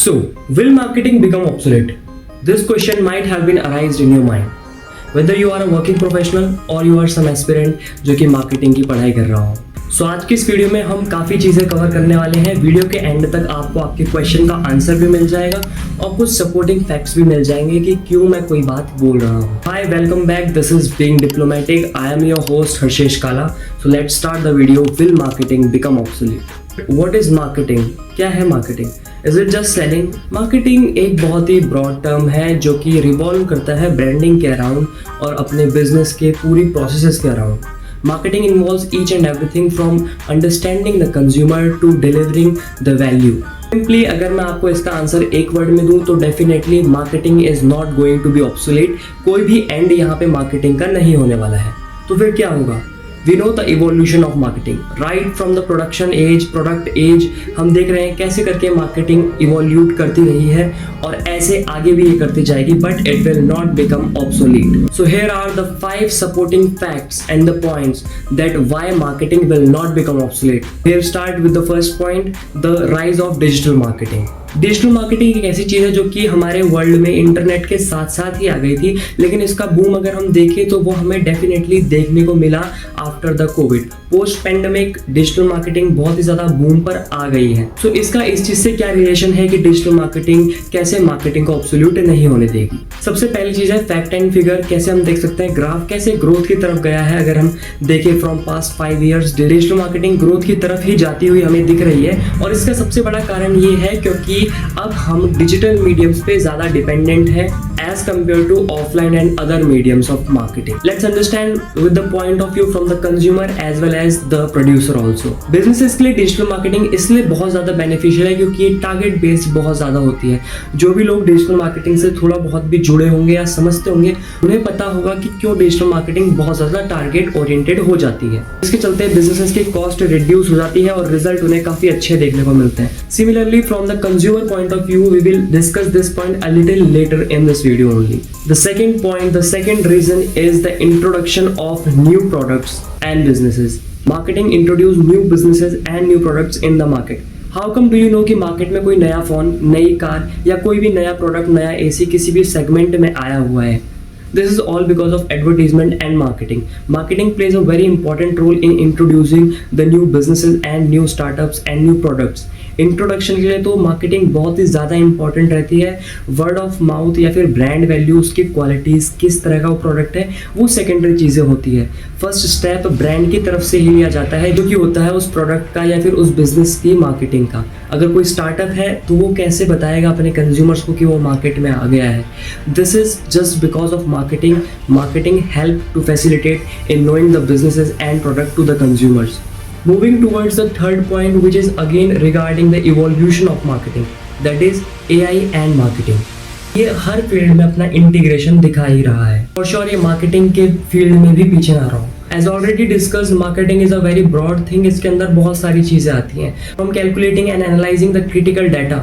So, will marketing become obsolete? This question might have been arised in your mind. Whether you are a working professional or you are some aspirant जो कि marketing की पढ़ाई कर रहा हो. सो आज की इस वीडियो में हम काफ़ी चीज़ें कवर करने वाले हैं. वीडियो के एंड तक आपको आपके क्वेश्चन का आंसर भी मिल जाएगा और कुछ सपोर्टिंग फैक्ट्स भी मिल जाएंगे कि क्यों मैं कोई बात बोल रहा हूँ. Hi, welcome back. This is being diplomatic. I am your host Harshesh Kala. So let's start the video. Will marketing become obsolete? What is marketing? क्या है marketing? Is it just selling? Marketing एक बहुत ही ब्रॉड टर्म है जो कि revolve करता है branding के अराउंड और अपने बिजनेस के पूरी प्रोसेसेस के around. Marketing involves each and everything from understanding the consumer to delivering the value. Simply अगर मैं आपको इसका आंसर एक वर्ड में दूं तो definitely marketing is not going to be obsolete. कोई भी एंड यहाँ पे मार्केटिंग का नहीं होने वाला है. तो फिर क्या होगा? We know the evolution of marketing, right from the production age, product age. हम देख रहे हैं कैसे करके मार्केटिंग इवोल्यूट करती रही है और ऐसे आगे भी ये करती जाएगी, but it will not become obsolete. So here are the 5 supporting facts and the points that why marketing will not become obsolete. Here start with the first point, the rise of digital marketing. Digital marketing एक ऐसी चीज़ है जो कि हमारे world में internet के साथ साथ ही आ गई थी, लेकिन इसका बूम अगर हम देखें तो वो हमें डेफिनेटली देखने को मिला after the Covid. Post pandemic digital marketing बहुत ही ज़्यादा बूम पर आ गई है. सो इसका इस चीज़ से क्या रिलेशन है कि डिजिटल मार्केटिंग कैसे मार्केटिंग को ऑब्सोल्यूट नहीं होने देगी. सबसे पहली चीज़ है फैक्ट एंड फिगर. कैसे हम देख सकते हैं ग्राफ कैसे ग्रोथ की तरफ गया है. अगर हम देखें from past 5 years digital marketing growth की तरफ ही जाती हुई हमें दिख रही है और इसका सबसे बड़ा कारण ये है क्योंकि अब हम डिजिटल मीडियम्स पे ज़्यादा डिपेंडेंट है as compared to offline and other mediums of marketing. Let's understand with the point of view from the consumer as well as the producer also. Businesses के लिए डिजिटल मार्केटिंग इसलिए बहुत ज़्यादा beneficial है क्योंकि ये टारगेट बेस्ड बहुत ज़्यादा होती है. जो भी लोग डिजिटल मार्केटिंग से थोड़ा बहुत भी जुड़े होंगे या समझते होंगे उन्हें पता होगा कि क्यों डिजिटल मार्केटिंग बहुत ज़्यादा टारगेट ओरिएंटेड हो जाती है. इसके चलते बिजनेसेस की कॉस्ट रिड्यूस हो जाती है और रिजल्ट उन्हें काफ़ी अच्छे देखने को मिलते हैं. Similarly from the consumer point of view, we will discuss this point a little later in this video only. The second point, the second reason is the introduction of new products and businesses. Marketing introduce new businesses and new products in the market. How come do you know कि market में कोई नया phone, नई car या कोई भी नया product, नया एसी किसी भी सेगमेंट में आया हुआ है? This is all because of advertisement and marketing. Marketing plays a very important role in introducing the new businesses and new startups and new products. Introduction के लिए तो मार्केटिंग बहुत ही ज़्यादा इंपॉर्टेंट रहती है. वर्ड ऑफ माउथ या फिर brand value, उसकी क्वालिटीज़, किस तरह का वो प्रोडक्ट है, वो सेकेंडरी चीज़ें होती है. फर्स्ट स्टेप ब्रांड की तरफ से ही लिया जाता है जो कि होता है उस प्रोडक्ट का या फिर उस बिजनेस की मार्केटिंग का. अगर कोई स्टार्टअप है तो वो कैसे बताएगा अपने कंज्यूमर्स को कि वो मार्केट में आ गया है. This is just because of marketing. Marketing help to facilitate in knowing the businesses and product to the consumers. Moving towards the third point, which is again regarding the evolution of marketing, that is AI and marketing. ये हर field में अपना integration दिखा ही रहा है. और sure ये marketing के field में भी पीछे ना रहो. As already discussed, marketing is a very broad thing. इसके अंदर बहुत सारी चीज़ें आती हैं. From calculating and analyzing the critical data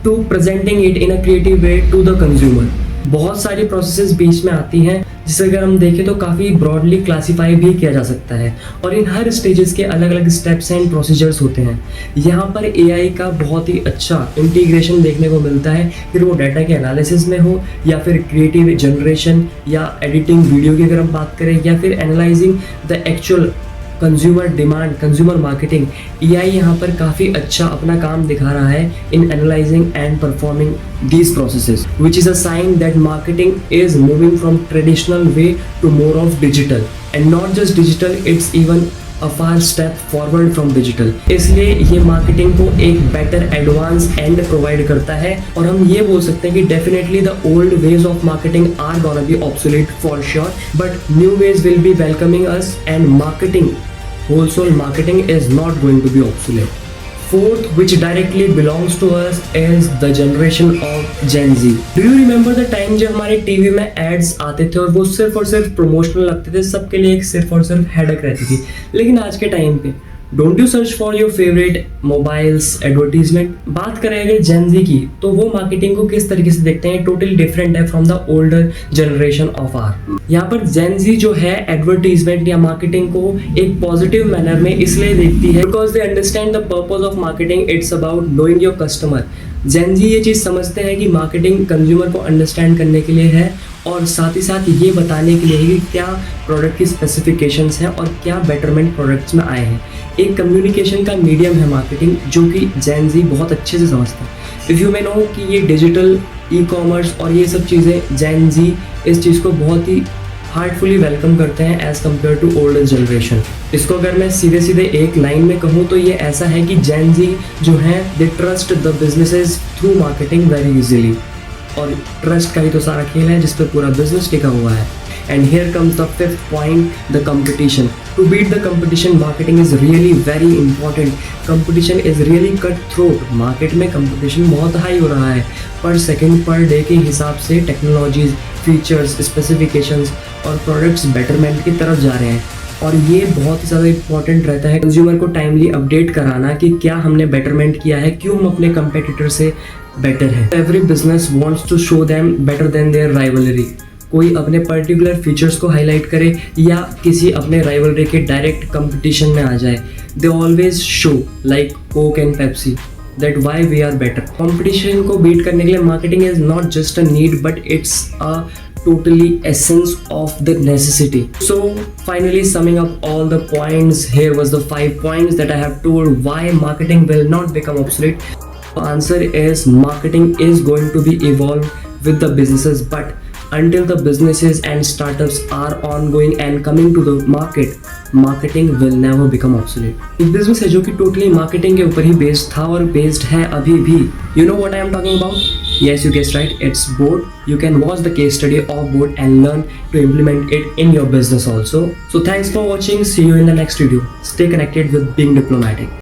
to presenting it in a creative way to the consumer. बहुत सारी प्रोसेसेस बीच में आती हैं जिसे अगर हम देखें तो काफ़ी ब्रॉडली क्लासीफाई भी किया जा सकता है और इन हर स्टेजेस के अलग अलग स्टेप्स एंड प्रोसीजर्स होते हैं. यहाँ पर एआई का बहुत ही अच्छा इंटीग्रेशन देखने को मिलता है. फिर वो डाटा के एनालिसिस में हो या फिर क्रिएटिव जनरेशन या एडिटिंग वीडियो की अगर हम बात करें या फिर analysing the actual consumer demand, consumer marketing. AI यहाँ पर काफ़ी अच्छा अपना काम दिखा रहा है इन analysing and performing these processes, which is a sign that marketing is moving from traditional way to more of digital, and not just digital, it's even a far step forward from digital. इसलिए ये marketing को एक better advance and provide करता है और हम ये बोल सकते हैं कि definitely the old ways of marketing are gonna be obsolete for sure, but new ways will be welcoming us and marketing, wholesale marketing is not going to be obsolete. Fourth, which directly belongs to us, is the generation of Gen Z. Do you remember the time जब हमारे TV में ads आते थे और वो सिर्फ और सिर्फ प्रमोशनल लगते थे, सबके लिए एक सिर्फ और सिर्फ हेडक रहती थी. लेकिन आज के टाइम पे don't you search for your favourite mobiles advertisement. बात करें अगर जेन जी की, तो वो मार्केटिंग को किस तरीके से देखते हैं, टोटली डिफरेंट है from the older generation of our. यहाँ पर जेन जी जो है एडवर्टीजमेंट या मार्केटिंग को एक पॉजिटिव मैनर में इसलिए देखती है because they understand the purpose of marketing, it's about knowing your customer. Gen Z ये चीज़ समझते हैं कि मार्केटिंग कंज्यूमर को अंडरस्टैंड करने के लिए है और साथ ही साथ ये बताने के लिए है कि क्या प्रोडक्ट की स्पेसिफिकेशंस हैं और क्या बेटरमेंट प्रोडक्ट्स में आए हैं। एक कम्युनिकेशन का मीडियम है मार्केटिंग, जो कि जेन जी बहुत अच्छे से समझते हैं। इफ़ यू मे नो कि ये डिजिटल ई कॉमर्स और ये सब चीज़ें, जेन जी इस चीज़ को बहुत ही हार्टफुली वेलकम करते हैं as compared to older generation. इसको अगर मैं सीधे सीधे एक लाइन में कहूँ तो ये ऐसा है कि जेन जी जो है they trust the businesses through marketing very easily, और ट्रस्ट का ही तो सारा खेल है जिस पर पूरा बिजनेस टिका हुआ है। And here comes the fifth point, the competition. To beat the competition marketing is really very important. Competition is really cut throat. Market में कंपटीशन बहुत हाई हो रहा है, पर सेकेंड पर डे के हिसाब से टेक्नोलॉजीज, फीचर्स, स्पेसिफिकेशंस और प्रोडक्ट्स बेटरमेंट की तरफ जा रहे हैं, और ये बहुत ही ज़्यादा इंपॉर्टेंट रहता है कंज्यूमर को टाइमली अपडेट कराना कि क्या हमने बेटरमेंट किया है, क्यों हम अपने कंपेटिटर से बेटर है। Every business wants to show them better than their rivalry. कोई अपने पर्टिकुलर फीचर्स को हाईलाइट करे या किसी अपने राइवलरी के डायरेक्ट कंपटीशन में आ जाए, they always show like Coke and Pepsi that why we are better. Competition को बीट करने के लिए marketing is not just a need but it's a totally essence of the necessity. So finally summing up all the points, here was the 5 points that I have told why marketing will not become obsolete. The answer is marketing is going to be evolved with the businesses, but until the businesses and startups are ongoing and coming to the market, marketing will never become obsolete. एक business है जो कि totally marketing के ऊपर ही based था और based है अभी भी। You know what I am talking about? Yes, you guessed right, it's Boat. You can watch the case study of Boat and learn to implement it in your business also. So thanks for watching. See you in the next video. Stay connected with Being Diplomatic.